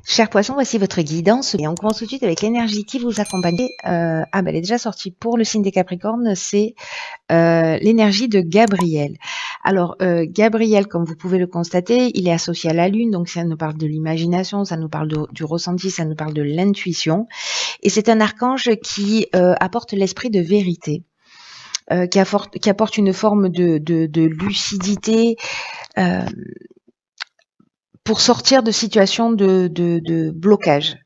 Cher poisson, voici votre guidance et on commence tout de suite avec l'énergie qui vous accompagne. Ben, elle est déjà sortie pour le signe des Capricornes, c'est l'énergie de Gabriel. Alors, Gabriel, comme vous pouvez le constater, il est associé à la Lune, donc ça nous parle de l'imagination, ça nous parle du ressenti, ça nous parle de l'intuition. Et c'est un archange qui apporte l'esprit de vérité. Qui apporte une forme de lucidité, euh, pour sortir de situations de blocage.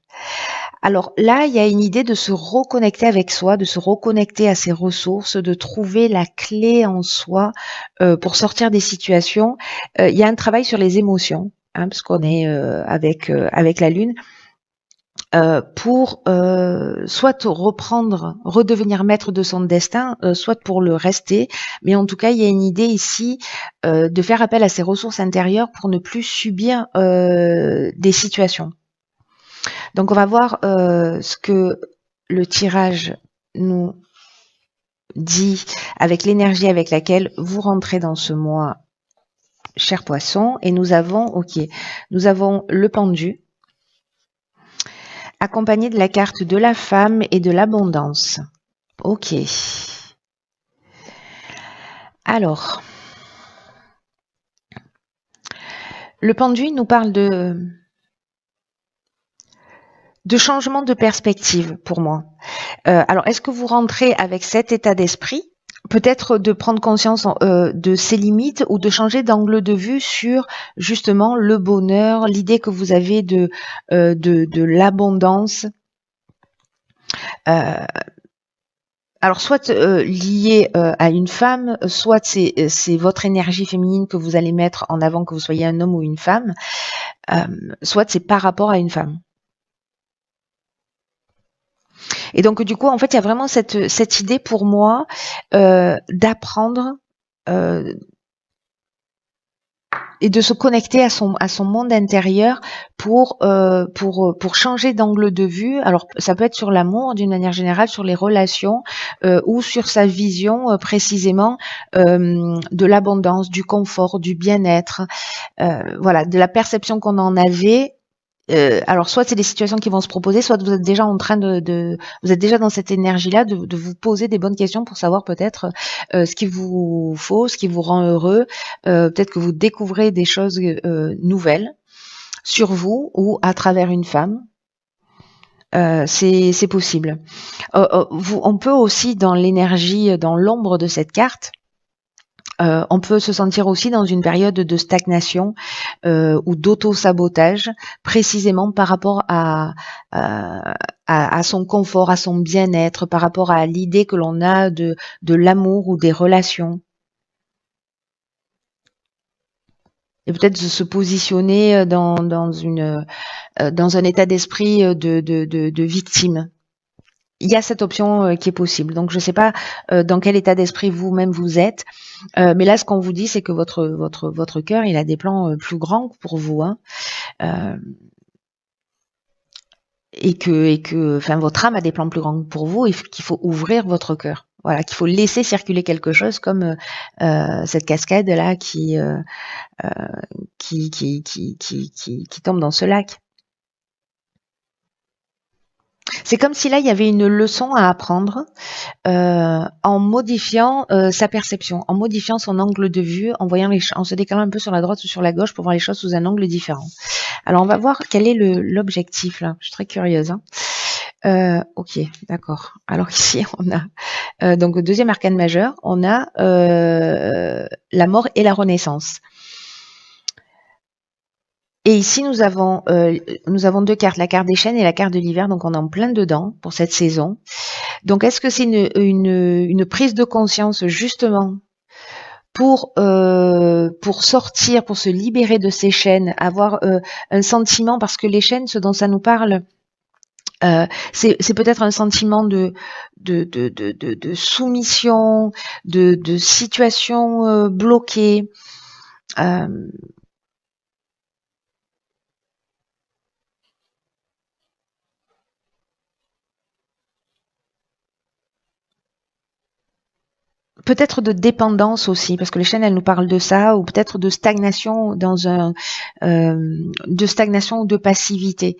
Alors là, il y a une idée de se reconnecter avec soi, de se reconnecter à ses ressources, de trouver la clé en soi pour sortir des situations. Il y a un travail sur les émotions, hein, parce qu'on est avec la Lune, pour soit reprendre, redevenir maître de son destin, soit pour le rester. Mais en tout cas, il y a une idée ici de faire appel à ses ressources intérieures pour ne plus subir des situations. Donc on va voir ce que le tirage nous dit avec l'énergie avec laquelle vous rentrez dans ce mois, cher poisson. Et nous avons le pendu, accompagné de la carte de la femme et de l'abondance. Ok. Alors, le pendu nous parle de changement de perspective pour moi. Alors, est-ce que vous rentrez avec cet état d'esprit? Peut-être de prendre conscience de ses limites ou de changer d'angle de vue sur justement le bonheur, l'idée que vous avez de l'abondance. Alors soit lié à une femme, soit c'est votre énergie féminine que vous allez mettre en avant, que vous soyez un homme ou une femme, soit c'est par rapport à une femme. Et donc du coup, en fait, il y a vraiment cette idée pour moi d'apprendre et de se connecter à son monde intérieur pour changer d'angle de vue. Alors ça peut être sur l'amour d'une manière générale, sur les relations ou sur sa vision précisément de l'abondance, du confort, du bien-être, voilà, de la perception qu'on en avait. Alors soit c'est des situations qui vont se proposer, soit vous êtes déjà en train vous êtes déjà dans cette énergie-là de vous poser des bonnes questions pour savoir peut-être ce qu'il vous faut, ce qui vous rend heureux. Peut-être que vous découvrez des choses nouvelles sur vous ou à travers une femme. C'est possible. On peut aussi dans l'énergie, dans l'ombre de cette carte, on peut se sentir aussi dans une période de stagnation ou d'auto-sabotage, précisément par rapport à son confort, à son bien-être, par rapport à l'idée que l'on a de l'amour ou des relations. Et peut-être de se positionner dans un état d'esprit de victime. Il y a cette option qui est possible. Donc je ne sais pas dans quel état d'esprit vous-même vous êtes, mais là ce qu'on vous dit c'est que votre cœur il a des plans plus grands pour vous, hein, et que enfin votre âme a des plans plus grands pour vous et qu'il faut ouvrir votre cœur. Voilà, qu'il faut laisser circuler quelque chose comme cette cascade là qui tombe dans ce lac. C'est comme si là il y avait une leçon à apprendre en modifiant sa perception, en modifiant son angle de vue, en se décalant un peu sur la droite ou sur la gauche pour voir les choses sous un angle différent. Alors on va voir quel est l'objectif là. Je suis très curieuse. Hein. Ok, d'accord. Alors ici on a donc deuxième arcane majeur, on a la mort et la renaissance. Et ici, nous avons deux cartes, la carte des chênes et la carte de l'hiver, donc on est en plein dedans pour cette saison. Donc, est-ce que c'est une prise de conscience justement pour sortir, pour se libérer de ces chaînes, avoir un sentiment, parce que les chaînes, ce dont ça nous parle, c'est peut-être un sentiment de soumission, de situation bloquée. peut-être de dépendance aussi, parce que les chaînes, elles nous parlent de ça, ou peut-être de stagnation de stagnation ou de passivité,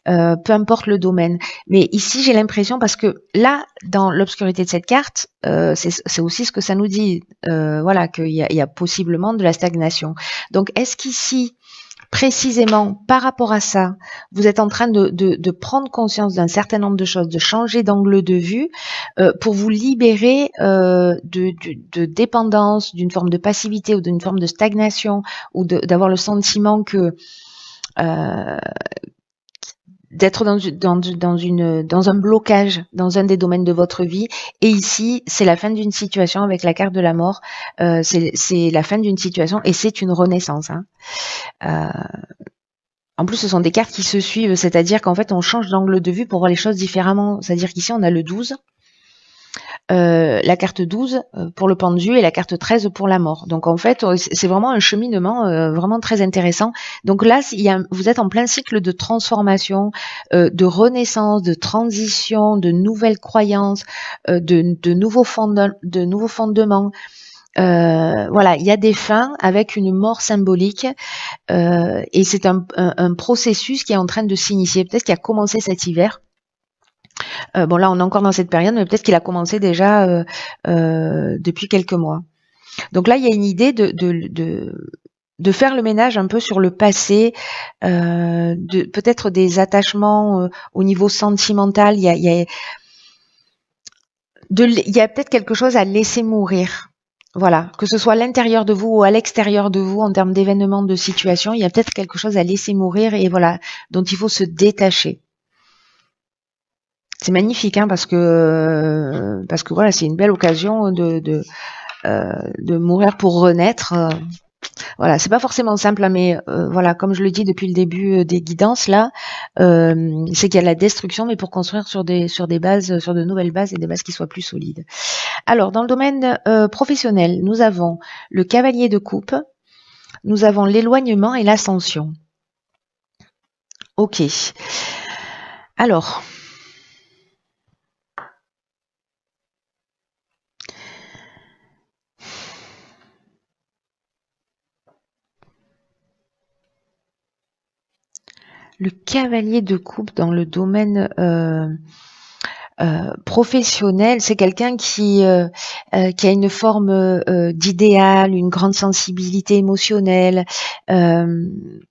peu importe le domaine. Mais ici, j'ai l'impression, parce que là, dans l'obscurité de cette carte, c'est aussi ce que ça nous dit, voilà, qu'il y a possiblement de la stagnation. Donc, est-ce qu'ici, précisément par rapport à ça, vous êtes en train de prendre conscience d'un certain nombre de choses, de changer d'angle de vue pour vous libérer de dépendance, d'une forme de passivité ou d'une forme de stagnation, ou d'avoir le sentiment que d'être dans un blocage dans un des domaines de votre vie. Et ici, c'est la fin d'une situation avec la carte de la mort. C'est la fin d'une situation et c'est une renaissance. Hein. En plus, ce sont des cartes qui se suivent, c'est-à-dire qu'en fait, on change d'angle de vue pour voir les choses différemment. C'est-à-dire qu'ici, on a le 12, la carte 12 pour le pendu et la carte 13 pour la mort. Donc en fait, c'est vraiment un cheminement vraiment très intéressant. Donc là, vous êtes en plein cycle de transformation, de renaissance, de transition, de nouvelles croyances, de nouveaux fondements. Voilà, il y a des fins avec une mort symbolique et c'est un processus qui est en train de s'initier. Peut-être qu'il a commencé cet hiver. Bon, là, on est encore dans cette période, mais peut-être qu'il a commencé déjà depuis quelques mois. Donc là, il y a une idée de faire le ménage un peu sur le passé, peut-être des attachements au niveau sentimental. Il y a peut-être quelque chose à laisser mourir. Voilà, que ce soit à l'intérieur de vous ou à l'extérieur de vous en termes d'événements, de situations, il y a peut-être quelque chose à laisser mourir et voilà, dont il faut se détacher. C'est magnifique, hein, parce que voilà, c'est une belle occasion de mourir pour renaître. Voilà, c'est pas forcément simple, hein, mais voilà, comme je le dis depuis le début des guidances là, c'est qu'il y a la destruction, mais pour construire sur des bases, sur de nouvelles bases et des bases qui soient plus solides. Alors, dans le domaine professionnel, nous avons le cavalier de coupe, nous avons l'éloignement et l'ascension. Ok. Alors. Le cavalier de coupe dans le domaine professionnel, c'est quelqu'un qui a une forme d'idéal, une grande sensibilité émotionnelle. Il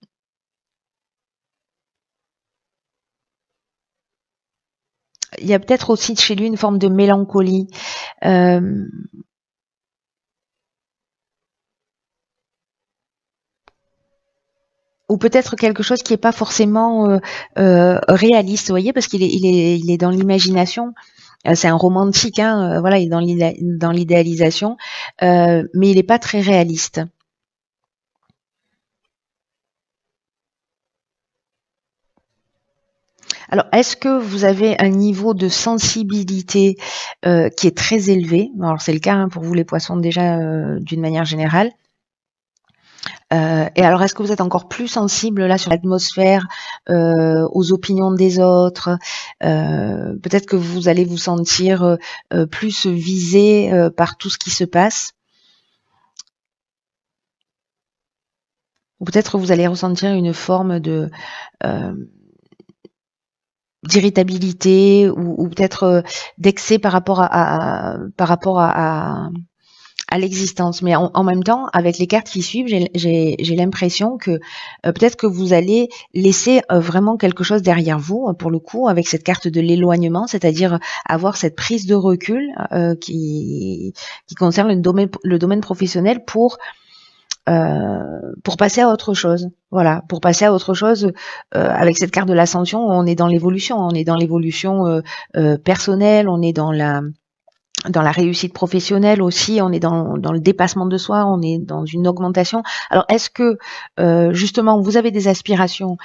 y a peut-être aussi chez lui une forme de mélancolie. Ou peut-être quelque chose qui est pas forcément réaliste, vous voyez, parce qu'il est dans l'imagination. C'est un romantique, hein, voilà, il est dans l'idéalisation, mais il n'est pas très réaliste. Alors, est-ce que vous avez un niveau de sensibilité qui est très élevé? Alors, c'est le cas hein, pour vous les poissons déjà d'une manière générale. Et alors, est-ce que vous êtes encore plus sensible là sur l'atmosphère, aux opinions des autres? Peut-être que vous allez vous sentir plus visé par tout ce qui se passe. Ou peut-être que vous allez ressentir une forme de d'irritabilité ou peut-être d'excès par rapport à l'existence. Mais en même temps, avec les cartes qui suivent, j'ai l'impression que peut-être que vous allez laisser vraiment quelque chose derrière vous, pour le coup, avec cette carte de l'éloignement, c'est-à-dire avoir cette prise de recul qui concerne le domaine professionnel pour passer à autre chose. Voilà, pour passer à autre chose avec cette carte de l'ascension, on est dans l'évolution, personnelle, on est dans la réussite professionnelle aussi, on est dans le dépassement de soi, on est dans une augmentation. Alors, est-ce que justement vous avez des aspirations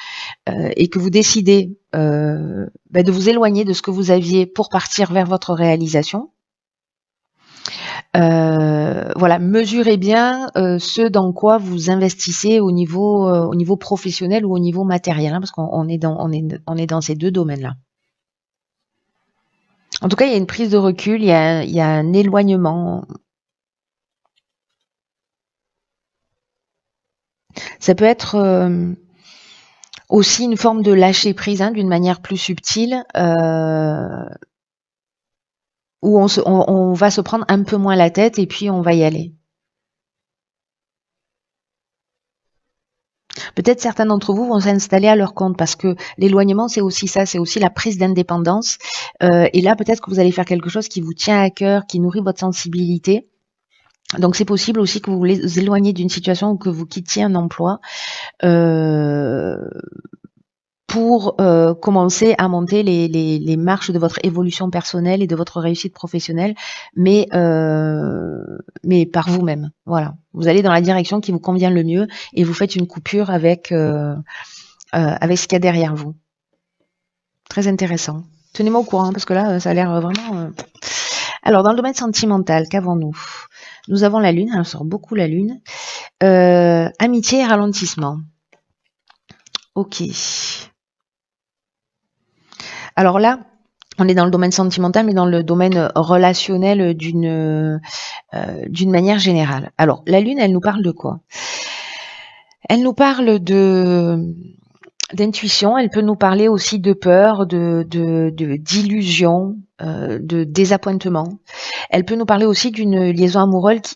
et que vous décidez de vous éloigner de ce que vous aviez pour partir vers votre réalisation? Voilà, mesurez bien ce dans quoi vous investissez au niveau professionnel ou au niveau matériel, hein, parce qu'on est dans ces deux domaines-là. En tout cas, il y a une prise de recul, il y a un éloignement Ça peut être aussi une forme de lâcher prise, hein, d'une manière plus subtile, où on va se prendre un peu moins la tête et puis on va y aller. Peut-être certains d'entre vous vont s'installer à leur compte parce que l'éloignement, c'est aussi ça, c'est aussi la prise d'indépendance. Et là, peut-être que vous allez faire quelque chose qui vous tient à cœur, qui nourrit votre sensibilité. Donc c'est possible aussi que vous vous éloigniez d'une situation ou que vous quittiez un emploi pour commencer à monter les marches de votre évolution personnelle et de votre réussite professionnelle, mais par vous-même. Voilà, vous allez dans la direction qui vous convient le mieux et vous faites une coupure avec ce qu'il y a derrière vous. Très intéressant. Tenez-moi au courant parce que là, ça a l'air vraiment. Alors, dans le domaine sentimental, qu'avons-nous? Nous avons la Lune, elle sort beaucoup la Lune. Amitié et ralentissement. Ok. Alors là, on est dans le domaine sentimental, mais dans le domaine relationnel d'une manière générale. Alors, la Lune, elle nous parle de quoi? Elle nous parle d'intuition, elle peut nous parler aussi de peur, d'illusion, de désappointement. Elle peut nous parler aussi d'une liaison amoureuse,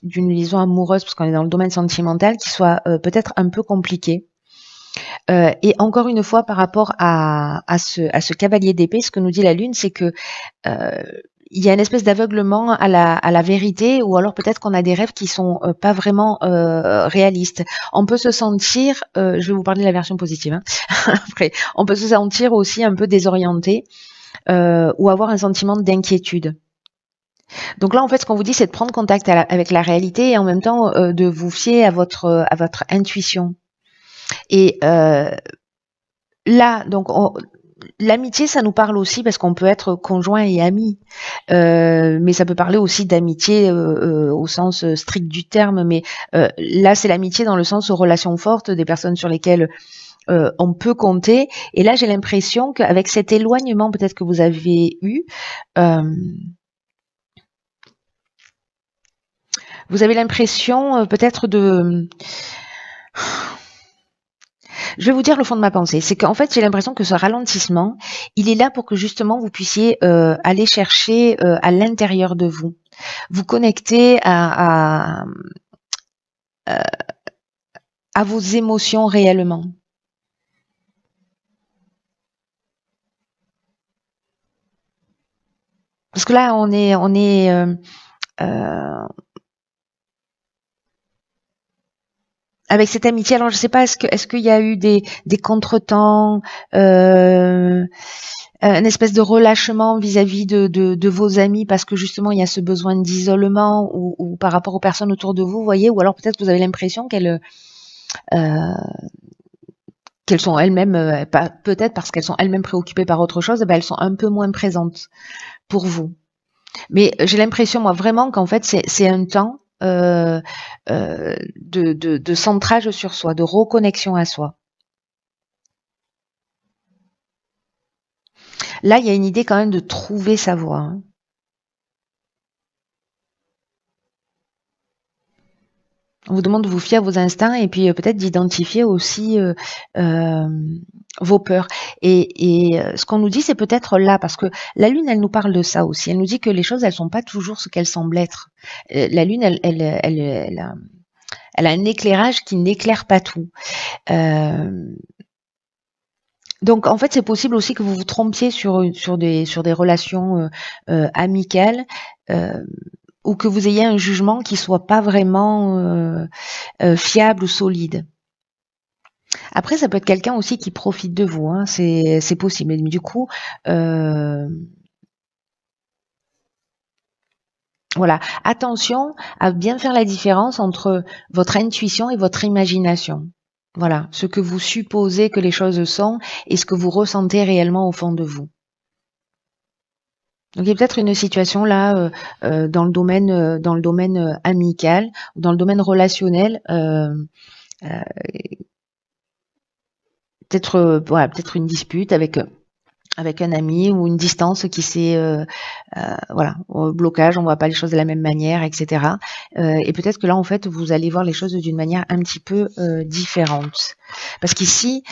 parce qu'on est dans le domaine sentimental, qui soit peut-être un peu compliquée. Et encore une fois, par rapport à ce cavalier d'épée, ce que nous dit la Lune, c'est que il y a une espèce d'aveuglement à la vérité, ou alors peut-être qu'on a des rêves qui sont pas vraiment réalistes. On peut se sentir, je vais vous parler de la version positive, hein, après, on peut se sentir aussi un peu désorienté ou avoir un sentiment d'inquiétude. Donc là, en fait, ce qu'on vous dit, c'est de prendre contact avec la réalité et en même temps de vous fier à votre intuition. Et là, donc, l'amitié, ça nous parle aussi parce qu'on peut être conjoint et ami, mais ça peut parler aussi d'amitié au sens strict du terme. Mais là, c'est l'amitié dans le sens aux relations fortes, des personnes sur lesquelles on peut compter. Et là, j'ai l'impression qu'avec cet éloignement peut-être que vous avez eu, vous avez l'impression peut-être de... Je vais vous dire le fond de ma pensée. C'est qu'en fait, j'ai l'impression que ce ralentissement, il est là pour que justement vous puissiez aller chercher à l'intérieur de vous, vous connecter à vos émotions réellement. Parce que là, on est avec cette amitié. Alors, je sais pas, est-ce qu'il y a eu des contretemps, une espèce de relâchement vis-à-vis de vos amis parce que justement il y a ce besoin d'isolement ou par rapport aux personnes autour de vous, vous voyez, ou alors peut-être que vous avez l'impression qu'elles sont elles-mêmes, peut-être parce qu'elles sont elles-mêmes préoccupées par autre chose, elles sont un peu moins présentes pour vous. Mais j'ai l'impression, moi, vraiment qu'en fait, c'est un temps de centrage sur soi, de reconnexion à soi. Là, il y a une idée quand même de trouver sa voie, hein. On vous demande de vous fier à vos instincts et puis peut-être d'identifier aussi vos peurs. Et ce qu'on nous dit, c'est peut-être là, parce que la Lune, elle nous parle de ça aussi. Elle nous dit que les choses, elles sont pas toujours ce qu'elles semblent être. La Lune, elle a un éclairage qui n'éclaire pas tout. Donc en fait, c'est possible aussi que vous vous trompiez sur des relations amicales ou que vous ayez un jugement qui soit pas vraiment fiable ou solide. Après, ça peut être quelqu'un aussi qui profite de vous, hein, c'est possible. Mais du coup, voilà, attention à bien faire la différence entre votre intuition et votre imagination. Voilà, ce que vous supposez que les choses sont et ce que vous ressentez réellement au fond de vous. Donc il y a peut-être une situation là dans le domaine amical ou dans le domaine relationnel, peut-être voilà, peut-être une dispute avec avec un ami ou une distance qui s'est voilà, blocage, on voit pas les choses de la même manière, etc. Et peut-être que là, en fait, vous allez voir les choses d'une manière un petit peu différente. Parce qu'ici,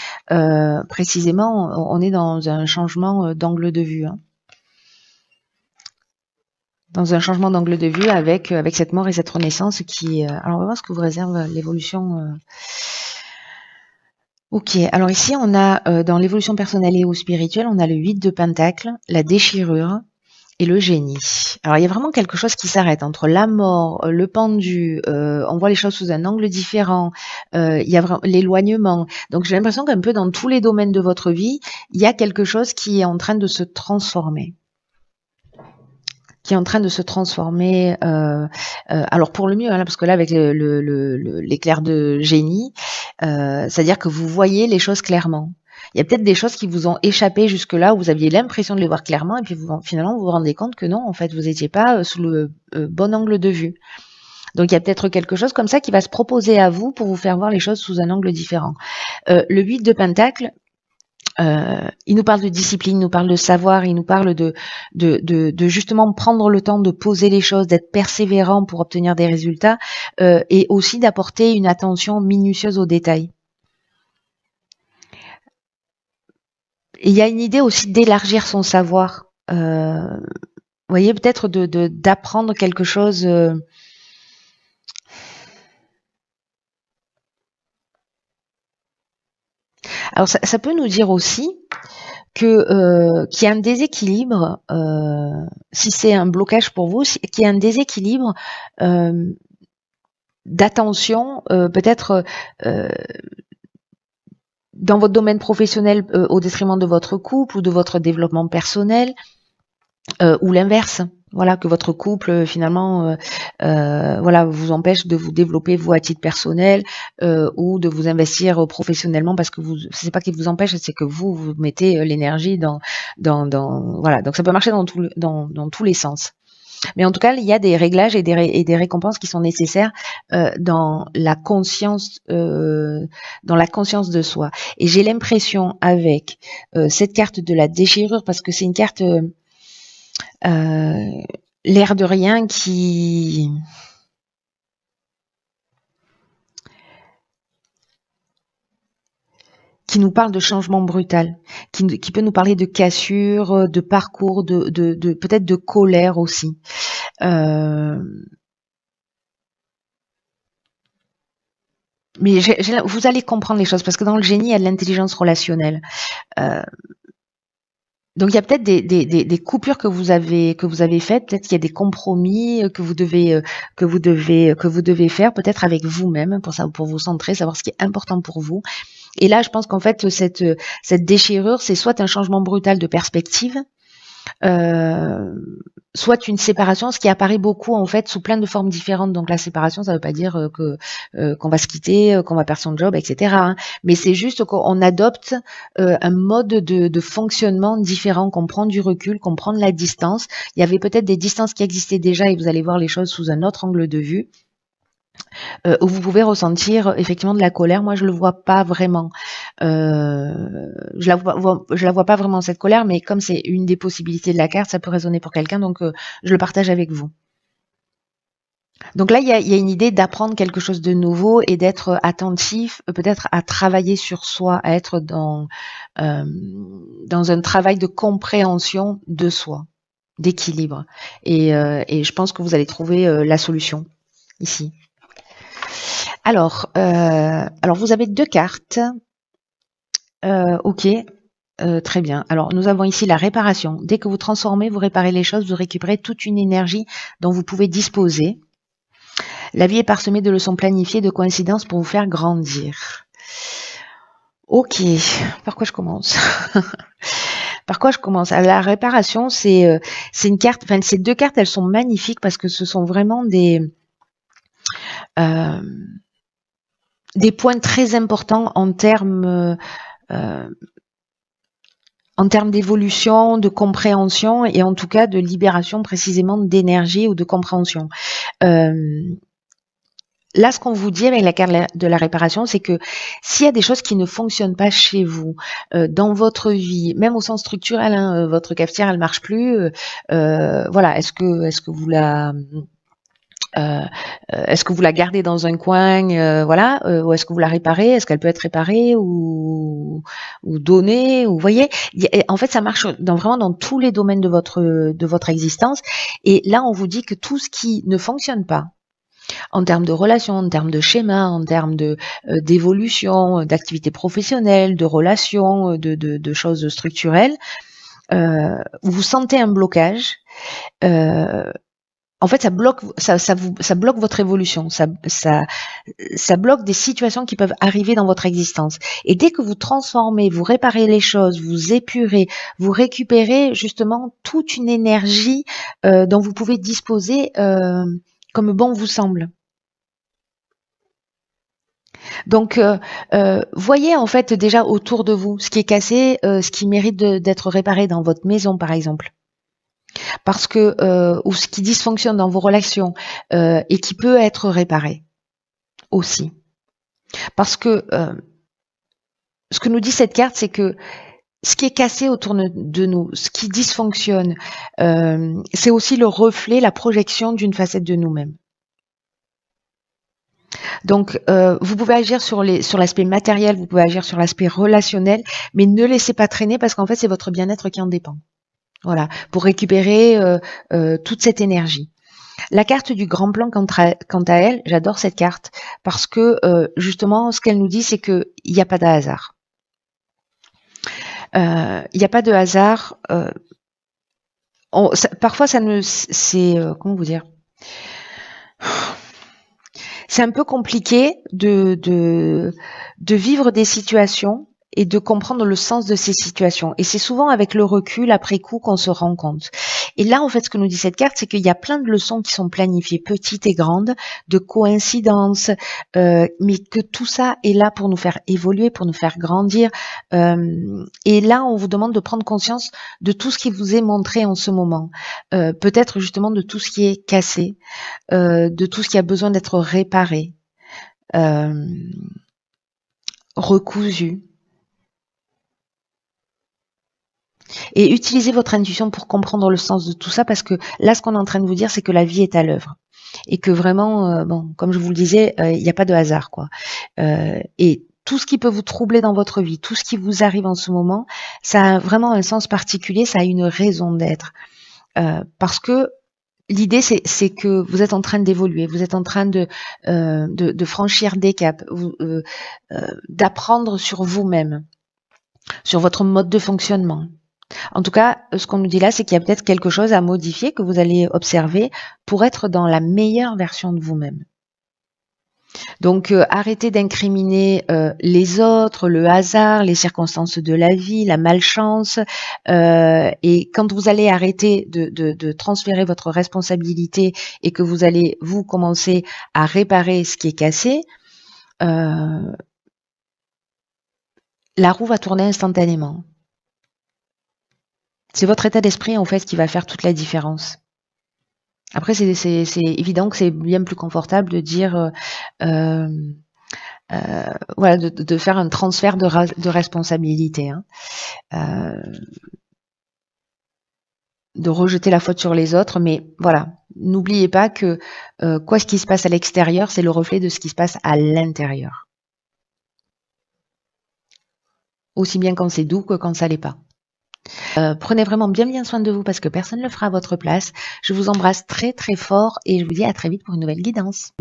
précisément, on est dans un changement d'angle de vue. Hein. Dans un changement d'angle de vue avec cette mort et cette renaissance qui... alors, on va voir ce que vous réserve l'évolution... Ok, alors ici, on a, dans l'évolution personnelle et ou spirituelle, on a le 8 de Pentacle, la déchirure, et le génie. Alors il y a vraiment quelque chose qui s'arrête entre la mort, le pendu, on voit les choses sous un angle différent, il y a vraiment l'éloignement. Donc j'ai l'impression qu'un peu dans tous les domaines de votre vie, il y a quelque chose qui est en train de se transformer. Qui est en train de se transformer, alors pour le mieux, hein, parce que là avec l'éclair de génie, c'est-à-dire que vous voyez les choses clairement. Il y a peut-être des choses qui vous ont échappé jusque-là, où vous aviez l'impression de les voir clairement, et puis finalement vous vous rendez compte que non, en fait, vous n'étiez pas sous le bon angle de vue. Donc il y a peut-être quelque chose comme ça qui va se proposer à vous pour vous faire voir les choses sous un angle différent. Le 8 de Pentacle, il nous parle de discipline, il nous parle de savoir, il nous parle de justement prendre le temps de poser les choses, d'être persévérant pour obtenir des résultats, et aussi d'apporter une attention minutieuse aux détails. Et il y a une idée aussi d'élargir son savoir. Vous voyez, peut-être d'apprendre quelque chose. Alors ça peut nous dire aussi que qu'il y a un déséquilibre, si c'est un blocage pour vous, qu'il y a un déséquilibre d'attention, peut-être dans votre domaine professionnel au détriment de votre couple ou de votre développement personnel, ou l'inverse. Voilà, que votre couple finalement voilà, vous empêche de vous développer vous à titre personnel, ou de vous investir professionnellement, parce que c'est pas qu'il vous empêche, c'est que vous mettez l'énergie dans voilà. Donc ça peut marcher dans tous les sens. Mais en tout cas, il y a des réglages et des récompenses qui sont nécessaires dans la conscience de soi. Et j'ai l'impression avec cette carte de la déchirure, parce que c'est une carte l'air de rien qui nous parle de changement brutal, qui peut nous parler de cassure, de parcours, de peut-être de colère aussi. Mais vous allez comprendre les choses, parce que dans le génie, il y a de l'intelligence relationnelle. Donc il y a peut-être des coupures que vous avez faites, peut-être qu'il y a des compromis que vous devez faire, peut-être avec vous-même, pour vous centrer, savoir ce qui est important pour vous. Et là, je pense qu'en fait cette déchirure, c'est soit un changement brutal de perspective, soit une séparation, ce qui apparaît beaucoup en fait sous plein de formes différentes. Donc la séparation, ça ne veut pas dire qu'on va se quitter, qu'on va perdre son job, etc. Hein. Mais c'est juste qu'on adopte un mode de fonctionnement différent, qu'on prend du recul, qu'on prend de la distance. Il y avait peut-être des distances qui existaient déjà et vous allez voir les choses sous un autre angle de vue. Où vous ressentir effectivement de la colère. Moi, je le vois pas vraiment. Je la vois pas vraiment cette colère, mais comme c'est une des possibilités de la carte, ça peut résonner pour quelqu'un, donc je le partage avec vous. Donc là, il y a une idée d'apprendre quelque chose de nouveau et d'être attentif, peut-être à travailler sur soi, à être dans un travail de compréhension de soi, d'équilibre. Et je pense que vous allez trouver la solution ici. Alors vous avez 2 cartes. Ok, très bien. Alors, nous avons ici la réparation. Dès que vous transformez, vous réparez les choses, vous récupérez toute une énergie dont vous pouvez disposer. La vie est parsemée de leçons planifiées, de coïncidences pour vous faire grandir. Ok, par quoi je commence? Par quoi je commence? Alors, la réparation, c'est une carte, enfin, ces 2 cartes, elles sont magnifiques parce que ce sont vraiment des points très importants en termes d'évolution, de compréhension et en tout cas de libération précisément d'énergie ou de compréhension. là, ce qu'on vous dit avec la carte de la réparation, c'est que s'il y a des choses qui ne fonctionnent pas chez vous, dans votre vie, même au sens structurel, hein, votre cafetière, elle marche plus, voilà, est-ce que vous la euh, est-ce que vous la gardez dans un coin, voilà, ou est-ce que vous la réparez? Est-ce qu'elle peut être réparée ou donnée? Ou vous voyez, en fait, ça marche vraiment dans tous les domaines de votre existence. Et là, on vous dit que tout ce qui ne fonctionne pas en termes de relations, en termes de schéma, en termes d'évolution, d'activité professionnelle, de relations, de choses structurelles, vous sentez un blocage. Euh, En fait, ça bloque votre évolution, ça bloque des situations qui peuvent arriver dans votre existence. Et dès que vous transformez, vous réparez les choses, vous épurez, vous récupérez justement toute une énergie dont vous pouvez disposer comme bon vous semble. Donc, voyez en fait déjà autour de vous ce qui est cassé, ce qui mérite d'être réparé dans votre maison, par exemple. Parce que ou ce qui dysfonctionne dans vos relations et qui peut être réparé aussi. Parce que ce que nous dit cette carte, c'est que ce qui est cassé autour de nous, ce qui dysfonctionne, c'est aussi le reflet, la projection d'une facette de nous-mêmes. Donc, vous pouvez agir sur l'aspect matériel, vous pouvez agir sur l'aspect relationnel, mais ne laissez pas traîner parce qu'en fait, c'est votre bien-être qui en dépend. Voilà, pour récupérer toute cette énergie. La carte du grand plan, quant à elle, j'adore cette carte parce que justement, ce qu'elle nous dit, c'est qu'il n'y a pas de hasard. Il n'y a pas de hasard. Parfois, ça ne, c'est comment vous dire, c'est un peu compliqué de vivre des situations et de comprendre le sens de ces situations. Et c'est souvent avec le recul, après coup, qu'on se rend compte. Et là, en fait, ce que nous dit cette carte, c'est qu'il y a plein de leçons qui sont planifiées, petites et grandes, de coïncidences, mais que tout ça est là pour nous faire évoluer, pour nous faire grandir. Et là, on vous demande de prendre conscience de tout ce qui vous est montré en ce moment. Peut-être justement de tout ce qui est cassé, de tout ce qui a besoin d'être réparé, recousu. Et utilisez votre intuition pour comprendre le sens de tout ça, parce que là, ce qu'on est en train de vous dire, c'est que la vie est à l'œuvre. Et que vraiment, bon, comme je vous le disais, il n'y a pas de hasard, quoi. Et tout ce qui peut vous troubler dans votre vie, tout ce qui vous arrive en ce moment, ça a vraiment un sens particulier, ça a une raison d'être. Parce que l'idée, c'est que vous êtes en train d'évoluer, vous êtes en train de franchir des caps, d'apprendre sur vous-même, sur votre mode de fonctionnement. En tout cas, ce qu'on nous dit là, c'est qu'il y a peut-être quelque chose à modifier que vous allez observer pour être dans la meilleure version de vous-même. Donc, arrêtez d'incriminer les autres, le hasard, les circonstances de la vie, la malchance. Et quand vous allez arrêter de transférer votre responsabilité et que vous allez, vous, commencer à réparer ce qui est cassé, la roue va tourner instantanément. C'est votre état d'esprit, en fait, qui va faire toute la différence. Après, c'est évident que c'est bien plus confortable de dire, voilà, de faire un transfert de responsabilité, hein. De rejeter la faute sur les autres, mais voilà, n'oubliez pas que quoi ce qui se passe à l'extérieur, c'est le reflet de ce qui se passe à l'intérieur. Aussi bien quand c'est doux que quand ça l'est pas. Prenez vraiment bien soin de vous parce que personne ne le fera à votre place. Je vous embrasse très très fort et je vous dis à très vite pour une nouvelle guidance.